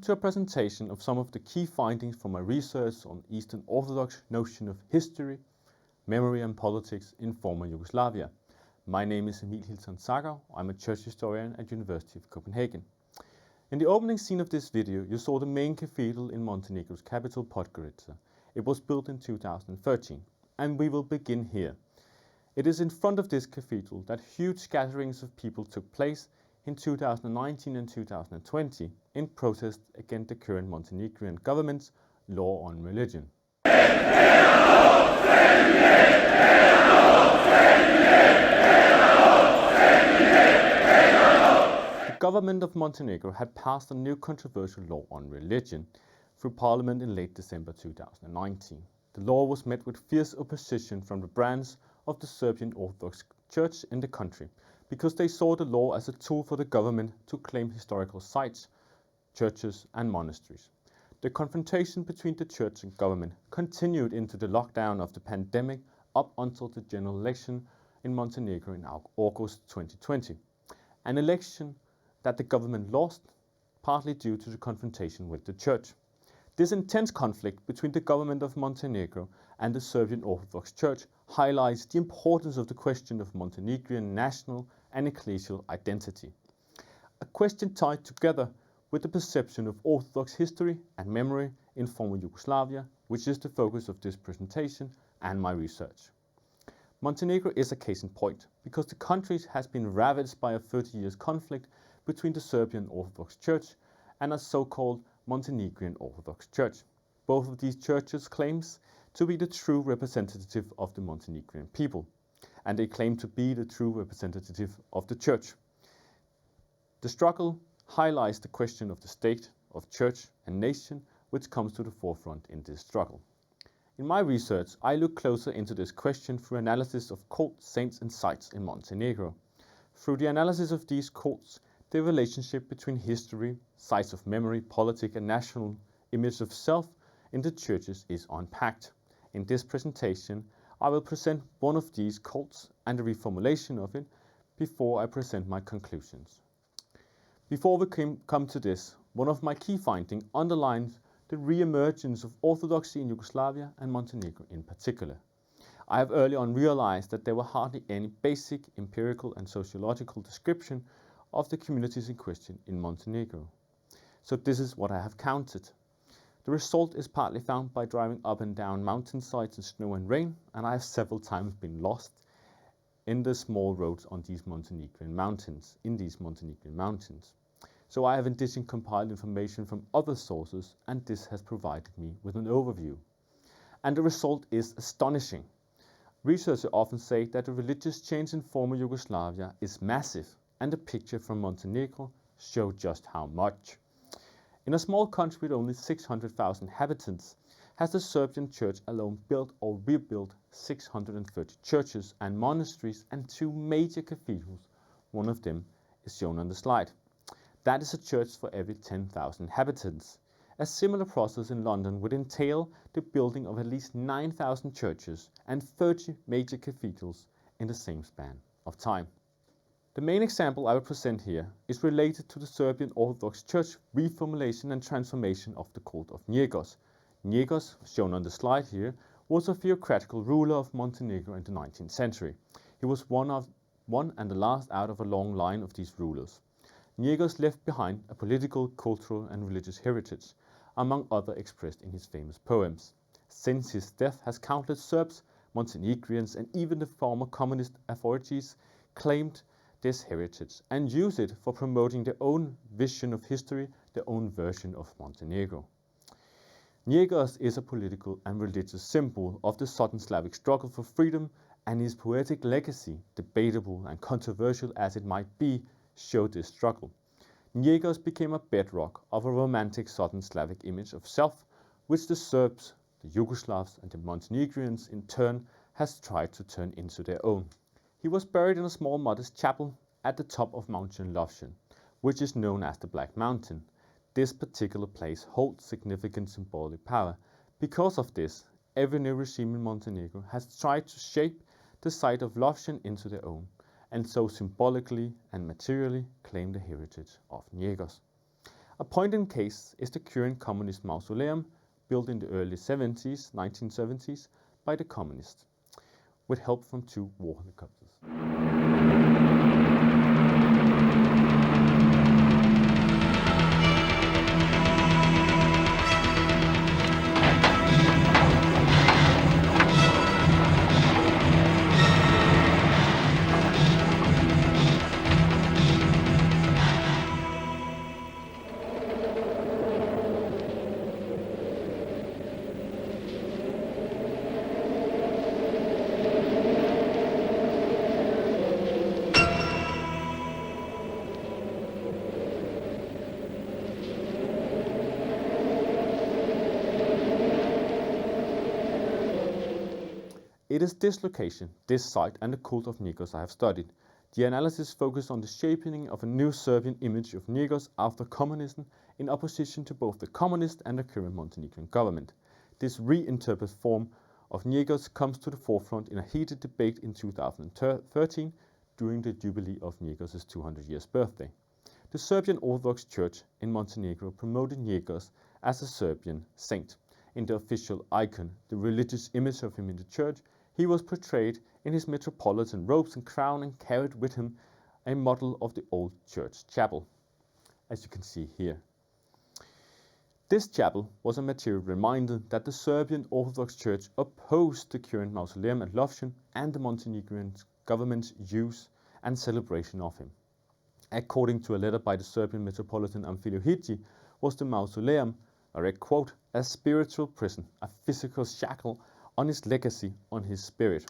to a presentation of some of the key findings from my research on Eastern Orthodox notion of history, memory and politics in former Yugoslavia. My name is Emil Hilton Sager. I'm a church historian at University of Copenhagen. In the opening scene of this video, you saw the main cathedral in Montenegro's capital, Podgorica. It was built in 2013, and we will begin here. It is in front of this cathedral that huge gatherings of people took place in 2019 and 2020 in protest against the current Montenegrin government's law on religion. The government of Montenegro had passed a new controversial law on religion through parliament in late December 2019. The law was met with fierce opposition from the branch of the Serbian Orthodox Church in the country, because they saw the law as a tool for the government to claim historical sites, churches and monasteries. The confrontation between the church and government continued into the lockdown of the pandemic up until the general election in Montenegro in August 2020, an election that the government lost, partly due to the confrontation with the church. This intense conflict between the government of Montenegro and the Serbian Orthodox Church highlights the importance of the question of Montenegrin national and ecclesial identity, a question tied together with the perception of Orthodox history and memory in former Yugoslavia, which is the focus of this presentation and my research. Montenegro is a case in point, because the country has been ravaged by a 30 years conflict between the Serbian Orthodox Church and a so-called Montenegrin Orthodox Church. Both of these churches claims to be the true representative of the Montenegrin people, and they claim to be the true representative of the church. The struggle highlights the question of the state, of church and nation, which comes to the forefront in this struggle. In my research, I look closer into this question through analysis of cults, saints and sites in Montenegro. Through the analysis of these cults, the relationship between history, sites of memory, politics and national image of self in the churches is unpacked. In this presentation, I will present one of these cults and the reformulation of it before I present my conclusions. Before we come to this, one of my key findings underlines the re-emergence of orthodoxy in Yugoslavia and Montenegro in particular. I have early on realized that there were hardly any basic empirical and sociological description of the communities in question in Montenegro. So this is what I have counted. The result is partly found by driving up and down mountainsides in snow and rain, and I have several times been lost in the small roads on these Montenegrin mountains, So I have in addition compiled information from other sources, and this has provided me with an overview. And the result is astonishing. Researchers often say that the religious change in former Yugoslavia is massive, and the picture from Montenegro shows just how much. In a small country with only 600,000 inhabitants, has the Serbian Church alone built or rebuilt 630 churches and monasteries and 2 major cathedrals. One of them is shown on the slide. That is a church for every 10,000 inhabitants. A similar process in London would entail the building of at least 9,000 churches and 30 major cathedrals in the same span of time. The main example I will present here is related to the Serbian Orthodox Church reformulation and transformation of the cult of Njegos. Njegos, shown on the slide here, was a theocratical ruler of Montenegro in the 19th century. He was one and the last out of a long line of these rulers. Njegos left behind a political, cultural and religious heritage, among other expressed in his famous poems. Since his death has countless Serbs, Montenegrins and even the former communist authorities claimed this heritage and use it for promoting their own vision of history, their own version of Montenegro. Njegos is a political and religious symbol of the Southern Slavic struggle for freedom, and his poetic legacy, debatable and controversial as it might be, showed this struggle. Njegos became a bedrock of a romantic Southern Slavic image of self, which the Serbs, the Yugoslavs and the Montenegrins in turn has tried to turn into their own. He was buried in a small modest chapel at the top of Mount Lovchen, which is known as the Black Mountain. This particular place holds significant symbolic power. Because of this, every new regime in Montenegro has tried to shape the site of Lovchen into their own, and so symbolically and materially claim the heritage of Njegos. A point in case is the current communist mausoleum built in the early 1970s by the communists, with help from 2 war helicopters. It is this location, this site, and the cult of Nikos I have studied. The analysis focuses on the shaping of a new Serbian image of Nikos after communism in opposition to both the communist and the current Montenegrin government. This reinterpreted form of Nikos comes to the forefront in a heated debate in 2013 during the jubilee of Nikos' 200 years birthday. The Serbian Orthodox Church in Montenegro promoted Nikos as a Serbian saint. In the official icon, the religious image of him in the church, he was portrayed in his metropolitan robes and crown and carried with him a model of the old church chapel, as you can see here. This chapel was a material reminder that the Serbian Orthodox Church opposed the current mausoleum at Lovćen and the Montenegrin government's use and celebration of him. According to a letter by the Serbian Metropolitan Amfilio Hidji, was the mausoleum, I quote, a spiritual prison, a physical shackle on his legacy, on his spirit.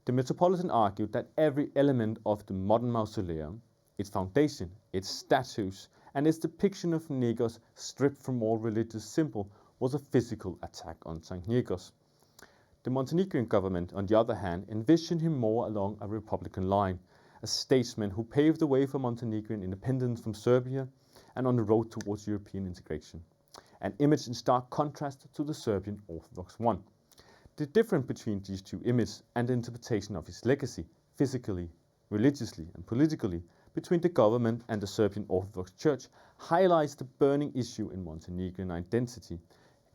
The Metropolitan argued that every element of the modern mausoleum, its foundation, its statues, and its depiction of Nikos stripped from all religious symbol was a physical attack on St. Nikos. The Montenegrin government, on the other hand, envisioned him more along a republican line, a statesman who paved the way for Montenegrin independence from Serbia and on the road towards European integration, an image in stark contrast to the Serbian Orthodox one. The difference between these 2 images and the interpretation of his legacy, physically, religiously, and politically, between the government and the Serbian Orthodox Church highlights the burning issue in Montenegrin identity.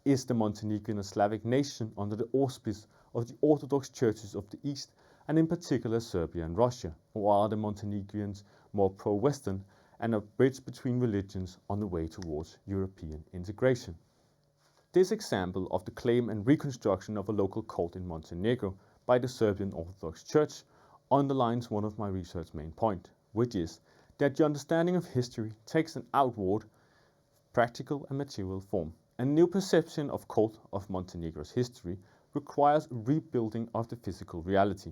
Is the Montenegrin a Slavic nation under the auspice of the Orthodox churches of the East, and in particular Serbia and Russia, or are the Montenegrins more pro-Western and a bridge between religions on the way towards European integration? This example of the claim and reconstruction of a local cult in Montenegro by the Serbian Orthodox Church underlines one of my research main points, which is that the understanding of history takes an outward, practical and material form. A new perception of cult of Montenegro's history requires rebuilding of the physical reality.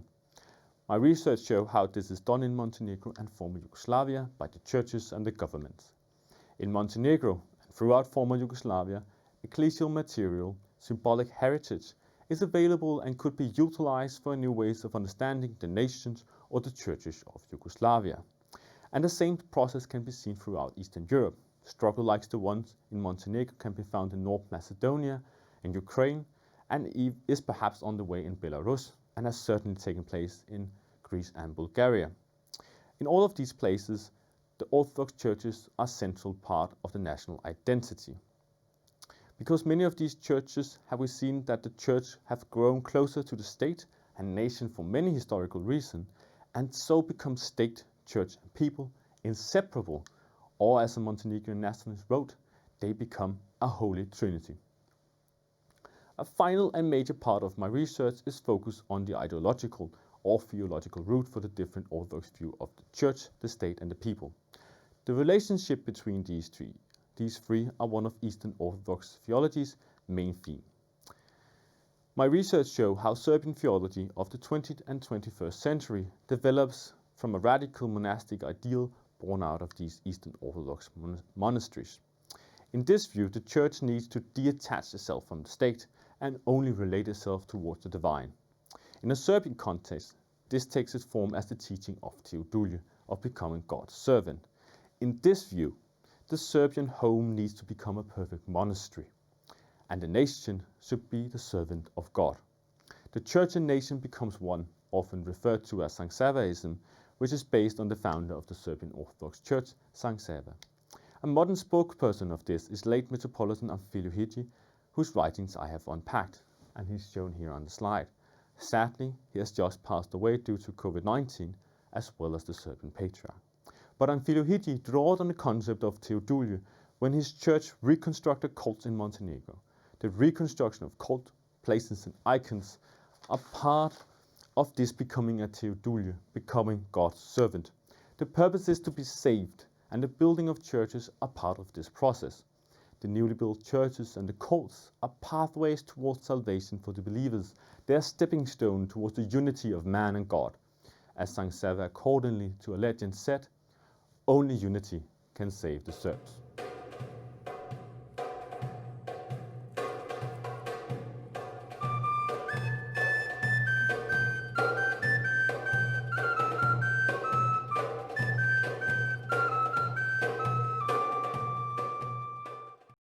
My research shows how this is done in Montenegro and former Yugoslavia by the churches and the governments. In Montenegro and throughout former Yugoslavia, ecclesial material, symbolic heritage, is available and could be utilized for new ways of understanding the nations or the churches of Yugoslavia. And the same process can be seen throughout Eastern Europe. Struggle like the ones in Montenegro can be found in North Macedonia and Ukraine, and is perhaps on the way in Belarus, and has certainly taken place in Greece and Bulgaria. In all of these places, the Orthodox churches are a central part of the national identity. Because many of these churches have we seen that the church have grown closer to the state and nation for many historical reasons, and so become state, church and people inseparable, or as a Montenegrin nationalist wrote, they become a holy trinity. A final and major part of my research is focused on the ideological or theological root for the different Orthodox view of the church, the state and the people. The relationship between these three are one of Eastern Orthodox theology's main theme. My research shows how Serbian theology of the 20th and 21st century develops from a radical monastic ideal born out of these Eastern Orthodox monasteries. In this view, the church needs to detach itself from the state and only relate itself towards the divine. In a Serbian context, this takes its form as the teaching of Theodulia of becoming God's servant. In this view, the Serbian home needs to become a perfect monastery, and the nation should be the servant of God. The church and nation becomes one, often referred to as Saint Savaism, which is based on the founder of the Serbian Orthodox Church, Saint Sava. A modern spokesperson of this is late Metropolitan Amfilohiji, whose writings I have unpacked, and he's shown here on the slide. Sadly, he has just passed away due to COVID-19, as well as the Serbian Patriarch. But Amfilohiji drawed on the concept of Theodulia when his church reconstructed cults in Montenegro. The reconstruction of cult places and icons are part of this becoming a Theodulia, becoming God's servant. The purpose is to be saved, and the building of churches are part of this process. The newly built churches and the cults are pathways towards salvation for the believers. They are stepping stones towards the unity of man and God. As St. Sava accordingly to a legend said, only unity can save the Serbs.